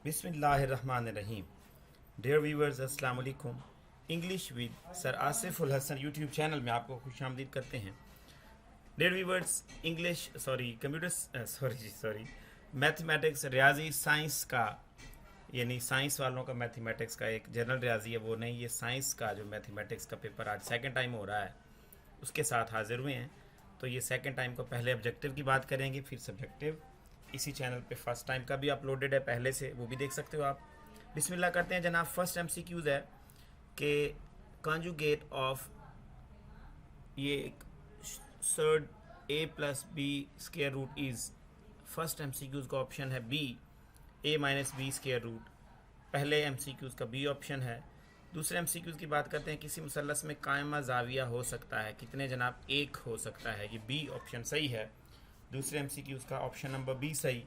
बिस्मिल्लाहिर्रहमानिर्रहीम। Dear viewers, अस्सलाम वालेकुम। English with sir Asif ul Hasan YouTube channel में आपको खुशामदीद करते हैं। Dear viewers, English sorry mathematics रियाजी साइंस का, यानी साइंस वालों का मैथमेटिक्स का एक जनरल रियाजी है वो नहीं, ये साइंस का जो मैथमेटिक्स का पेपर आज सेकंड टाइम हो रहा है उसके साथ हाजिर हुए हैं। तो ये सेकंड टाइम को पहले ऑब्जेक्टिव की बात करेंगे, फिर सब्जेक्टिव। इसी चैनल पे फर्स्ट टाइम का भी अपलोडेड है पहले से, वो भी देख सकते हो आप। बिस्मिल्लाह करते हैं जनाब। फर्स्ट एमसीक्यूज है कि कॉन्जुगेट ऑफ ये surd a plus b square root is. First MCQs का ऑप्शन है B, a minus b square root. पहले एमसीक्यूज का बी ऑप्शन है। दूसरे एमसीक्यूज की बात करते हैं, किसी मुसल्लस में कायमा जाविया हो सकता है कितने जनाब? एक हो सकता है। ये बी ऑप्शन सही है। दूसरे एमसीक्यूज का ऑप्शन नंबर बी सही।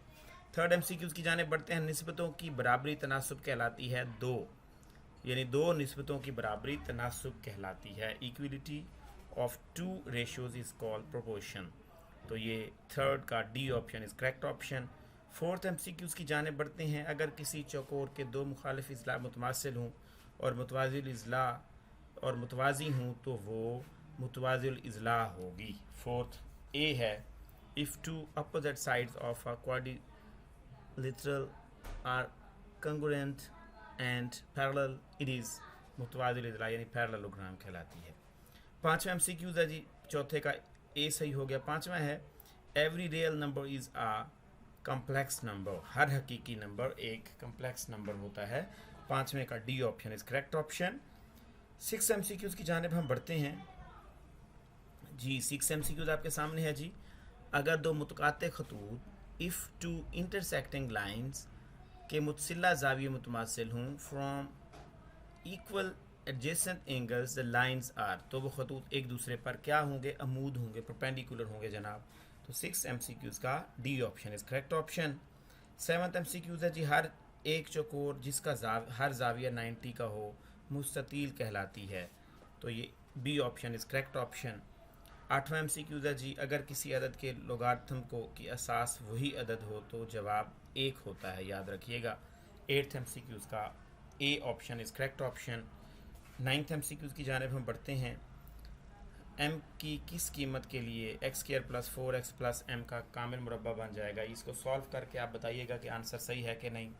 थर्ड एमसीक्यूज की जाने बढ़ते हैं। निस्बतों की बराबरी तनासुब कहलाती है दो, यानी दो निस्बतों की बराबरी तनासुब कहलाती है। Equality of two ratios is called proportion. तो ये थर्ड का D option is correct option. Fourth MCQs की जाने बढ़ते हैं। अगर किसी चौकोर के दो मुखालिफ इजला मुतमासिल हों और मुतवाजिल इजला और मुतवाजी हूँ तो वो मुतवाजिल इजला होगी। फोर्थ ए है, if two opposite sides of a quadrilateral are congruent and parallel it is मुतवाजिल इजला, यानी पैरेललोग्राम कहलाती है। पाँचवा एमसीक्यूज है जी, चौथे का ए सही हो गया। पाँचवा है, every real number is a complex number. हर हकीकी नंबर एक कम्प्लेक्स नंबर होता है। पाँचवें का D option is correct option. Six MCQs की जानिब हम बढ़ते हैं जी। सिक्स एमसीक्यूज आपके सामने है जी। अगर दो मुतकाते खतूत इफ़ टू इंटरसेक्टिंग लाइंस के मुतसिला जाविये मुतमासिल हों from equal adjacent angles the lines are, तो वो खतूत एक दूसरे पर क्या होंगे? अमूद होंगे, परपेंडिकुलर होंगे जनाब। तो सिक्स एमसीक्यूज का D option is correct option. Seventh MCQs है जी, हर एक चौकोर जिसका हर जाविया 90 का हो मुस्ततील कहलाती है। तो ये B option is correct option. आठवां एमसीक्यूज है जी, अगर किसी अदद के लोगारिथम को की असास वही अदद हो तो जवाब एक होता है, याद रखिएगा। एट्थ एमसीक्यूज का A option is correct option. Ninth MCQs की जानिब हम बढ़ते हैं। m की किस कीमत के लिए x square plus 4x plus m का कामिल मुरब्बा बन जाएगा? इसको सॉल्व करके आप बताइएगा कि आंसर सही है कि नहीं।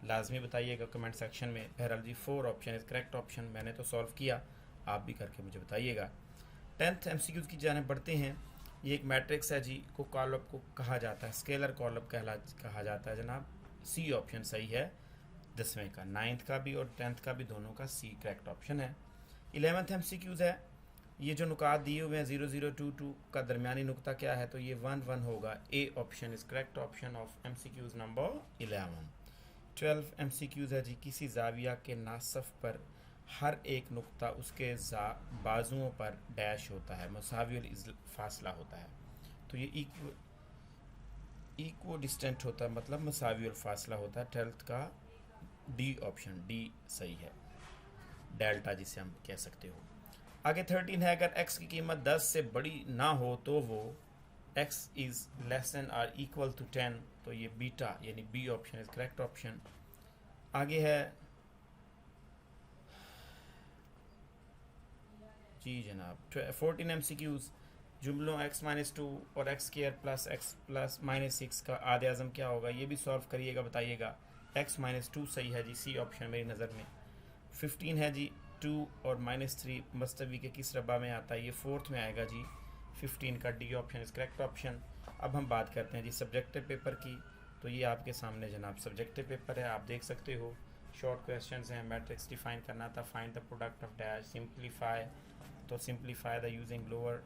लाजमी बताइएगा कमेंट सेक्शन में। बहरहाल जी 4 ऑप्शन इज़ करेक्ट ऑप्शन। मैंने तो सॉल्व किया, आप भी करके मुझे बताइएगा। टेंथ एमसीक्यूज की जानिब बढ़ते हैं। ये एक मैट्रिक्स है जी, को कॉलम को कहा जाता है, स्केलर कॉलम कहा जाता है जनाब। सी ऑप्शन सही है 10वें का। नाइन्थ का भी और 10th का भी, दोनों का सी करेक्ट ऑप्शन है। 11th एमसीक्यूज है। ये जो नुकात दिए हुए हैं 0022 का दरमियानी नुकता क्या है? तो ये 1 होगा। A option is correct option of MCQs number 11। 12 MCQs है जी, किसी जाविया के नासफ पर हर एक नुक्ता उसके बाजुओं पर डैश होता है, मुसावी फासला होता है। तो ये इक्वो डिस्टेंट होता है, मतलब मुसावी फासला होता है। 12th का डी ऑप्शन डी सही है, डेल्टा जिसे हम कह सकते हो। आगे 13 है, अगर x की कीमत 10 से बड़ी ना हो तो वो x is less than or equal to 10, तो ये बीटा यानी B option is correct option. आगे है जी जनाब 14 एमसीक्यूज, जुमलों x-2 और x square plus x plus -6 का आधे आज़म क्या होगा? ये भी सॉल्व करिएगा, बताइएगा। x-2 सही है जी, सी ऑप्शन मेरी नज़र में। 15 है जी, 2 और -3 मस्तवी के किस रबा में आता है? ये फोर्थ में आएगा जी। 15 का D option is correct option. अब हम बात करते हैं जी सब्जेक्टिव पेपर की। तो ये आपके सामने जनाब सब्जेक्टिव पेपर है, आप देख सकते हो। शॉर्ट क्वेश्चंस हैं। मैट्रिक्स डिफाइन करना था, find the product of dash, simplify, तो simplify the using lower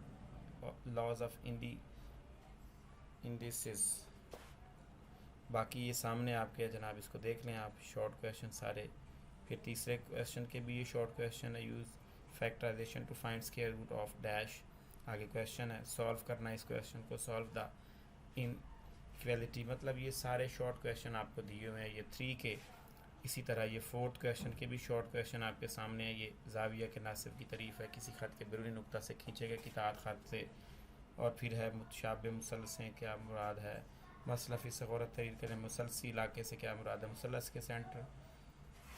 laws of indices. बाकी ये सामने आपके जनाब, इसको देख लें आप, शॉर्ट क्वेश्चन सारे। फिर तीसरे क्वेश्चन के भी ये शॉर्ट क्वेश्चन है, use factorization to find square root of dash. आगे क्वेश्चन है, सॉल्व करना है इस क्वेश्चन को, सॉल्व द इनइक्वालिटी। मतलब ये सारे शॉर्ट क्वेश्चन आपको दिए हुए हैं, ये 3 के। इसी तरह ये फोर्थ क्वेश्चन के भी शॉर्ट क्वेश्चन आपके सामने है। ये जाविया के नासिब की तारीफ़ है, किसी ख़त के बिरूनी नुक्ता से खींचे गए किताब ख़त से। और फिर है मुतशाबिह मुसल्लसें क्या मुराद है, मसला फ़ी सगौरत तहरीर करें, मुसलसी इलाके से क्या मुराद है, मुसलस के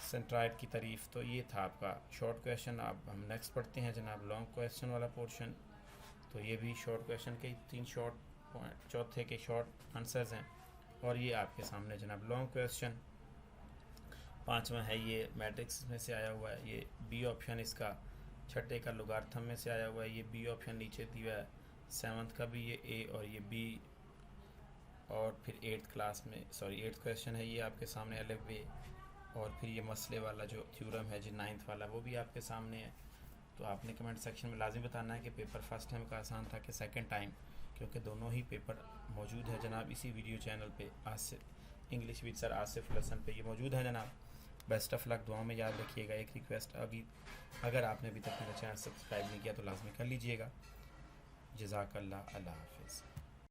सेंट्राइड की तारीफ़। तो ये था आपका शॉर्ट क्वेश्चन। अब हम नेक्स्ट पढ़ते हैं जनाब लॉन्ग क्वेश्चन वाला पोर्शन। तो ये भी शॉर्ट क्वेश्चन के 3 शॉर्ट पॉइंट, चौथे के शॉर्ट आंसर्स हैं। और ये आपके सामने जनाब लॉन्ग क्वेश्चन 5वां है, ये मैट्रिक्स में से आया हुआ है। ये बी ऑप्शन इसका 6ठे का लुगार्थम में से आया हुआ है। ये बी ऑप्शन नीचे दिया है 7th का भी, ये ए और ये बी। और फिर 8th क्लास में 8th क्वेश्चन है ये आपके सामने अलग वे। और फिर ये मसले वाला जो थ्योरम है जी 9th वाला, वो भी आपके सामने है। तो आपने कमेंट सेक्शन में लाजिम बताना है कि पेपर फर्स्ट टाइम का आसान था कि सेकंड टाइम, क्योंकि दोनों ही पेपर मौजूद है जनाब इसी वीडियो चैनल पे, Asif English with sir Asif lesson पे ये मौजूद है जनाब। बेस्ट ऑफ लक, दुआ में याद रखिएगा। एक रिक्वेस्ट, अगर आपने अभी तक मेरा चैनल सब्सक्राइब नहीं किया तो लाजमी कर लीजिएगा। जज़ाकल्लाह, अल्लाह हाफ़िज़।